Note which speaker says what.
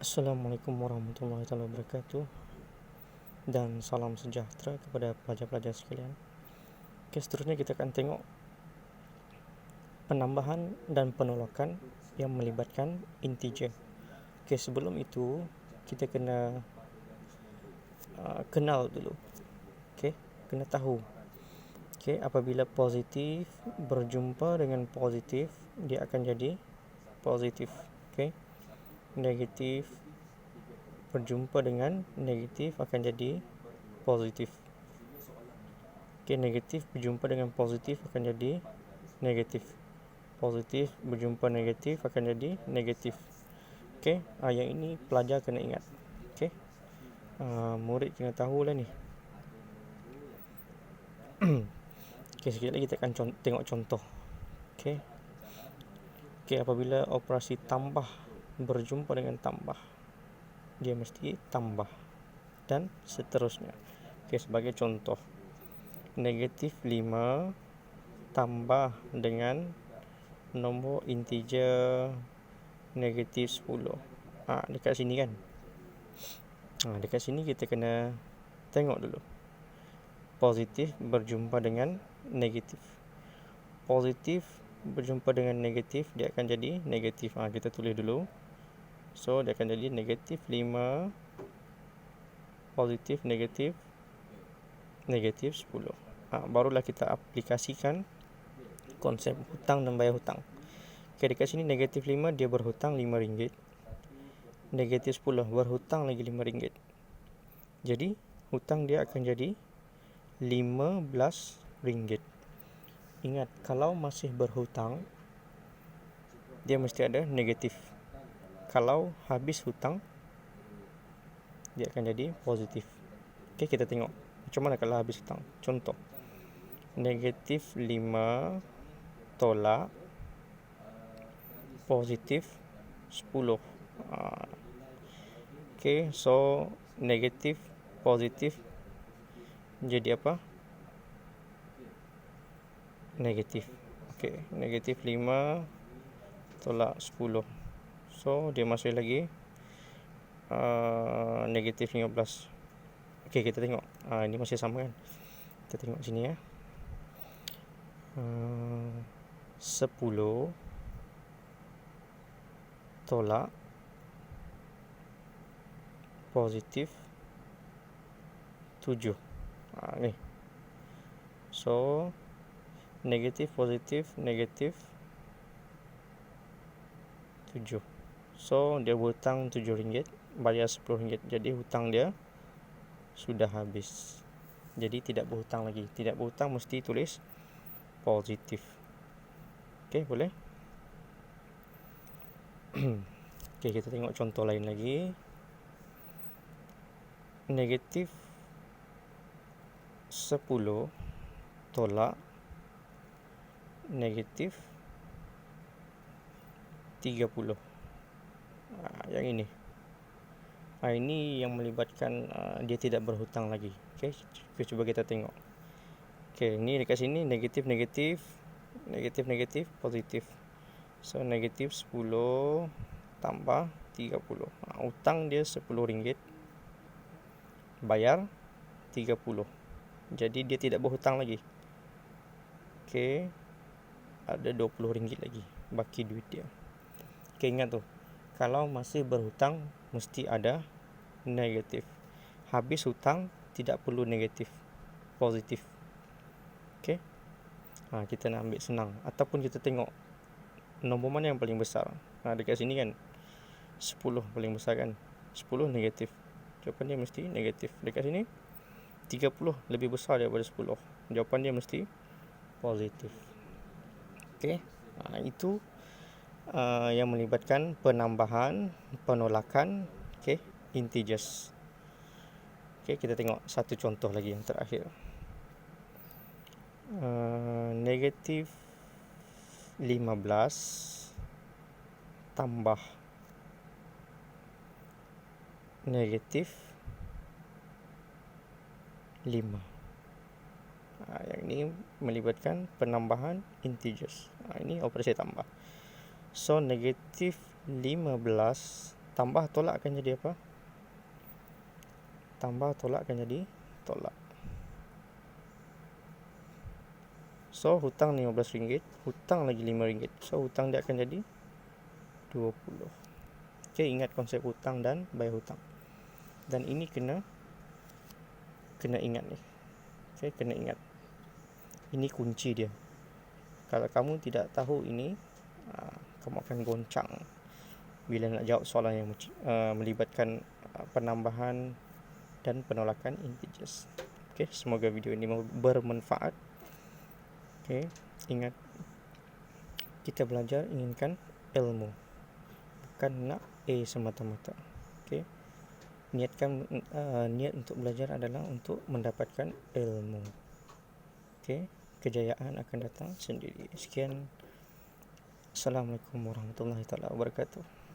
Speaker 1: Assalamualaikum warahmatullahi wabarakatuh, dan salam sejahtera kepada pelajar-pelajar sekalian. Seterusnya kita akan tengok penambahan dan penolakan yang melibatkan integer. Sebelum itu kita kena kenal dulu. Kena tahu. Apabila positif berjumpa dengan positif, dia akan jadi positif. Negatif berjumpa dengan negatif akan jadi positif. Negatif berjumpa dengan positif akan jadi negatif. Positif berjumpa negatif akan jadi negatif. Yang ini pelajar kena ingat. Murid kena tahulah ni. Sekejap lagi kita akan tengok contoh. Apabila operasi tambah berjumpa dengan tambah, dia mesti tambah dan seterusnya. Sebagai contoh, negatif 5 tambah dengan nombor integer negatif 10. Dekat sini kan. Dekat sini kita kena tengok dulu. Positif berjumpa dengan negatif. Positif berjumpa dengan negatif, dia akan jadi negatif. Kita tulis dulu. So dia akan jadi negatif 5 positif negatif 10. Barulah kita aplikasikan konsep hutang dan bayar hutang. Dekat sini negatif 5 dia berhutang RM5. Negatif 10 berhutang lagi RM5. Jadi hutang dia akan jadi RM15. Ingat, kalau masih berhutang dia mesti ada negatif. Kalau habis hutang dia akan jadi positif. Kita tengok macam mana kalau habis hutang. Contoh, negatif 5 tolak positif 10. So negatif positif jadi apa? Negatif. Negatif 5 tolak 10. So dia masih lagi negatif 15. Kita tengok. Ini masih sama kan? Kita tengok sini ya. 10 tolak positif 7. Ni. So negatif positif negatif 7. So dia berhutang RM7, bayar RM10. Jadi hutang dia sudah habis. Jadi tidak berhutang lagi. Tidak berhutang mesti tulis positif. Boleh? Kita tengok contoh lain lagi. Negatif 10 tolak negatif 30. Yang ini. Ini yang melibatkan dia tidak berhutang lagi. Cuba kita tengok. Ini dekat sini negatif negatif negatif negatif positif. So negatif 10 tambah 30. Hutang dia RM10, bayar 30. Jadi dia tidak berhutang lagi. Ada RM20 lagi baki duit dia. Ingat tu, kalau masih berhutang mesti ada negatif. Habis hutang tidak perlu negatif, positif. Kita nak ambil senang, ataupun kita tengok nombor mana yang paling besar. Dekat sini kan 10 paling besar kan. 10 negatif, jawapan dia mesti negatif. Dekat sini 30 lebih besar daripada 10, jawapan dia mesti positif. Itu yang melibatkan penambahan, penolakan integers. Kita tengok satu contoh lagi yang terakhir. Negatif 15 tambah negatif 5. Yang ini melibatkan penambahan integers. Ini operasi tambah. So negatif 15 Tambah tolak akan jadi apa? Tambah tolak akan jadi tolak. So hutang RM15, hutang lagi RM5. So hutang dia akan jadi 20. Okay, ingat konsep hutang dan bayar hutang. Dan ini kena ingat ni. Okay, kena ingat. Ini kunci dia. Kalau kamu tidak tahu ini, kamu akan goncang bila nak jawab soalan yang melibatkan penambahan dan penolakan integers. Okay, semoga video ini bermanfaat. Okay, ingat, kita belajar inginkan ilmu, bukan nak A semata-mata. Okay, niat untuk belajar adalah untuk mendapatkan ilmu. Okay, kejayaan akan datang sendiri. Sekian. Assalamualaikum warahmatullahi wabarakatuh.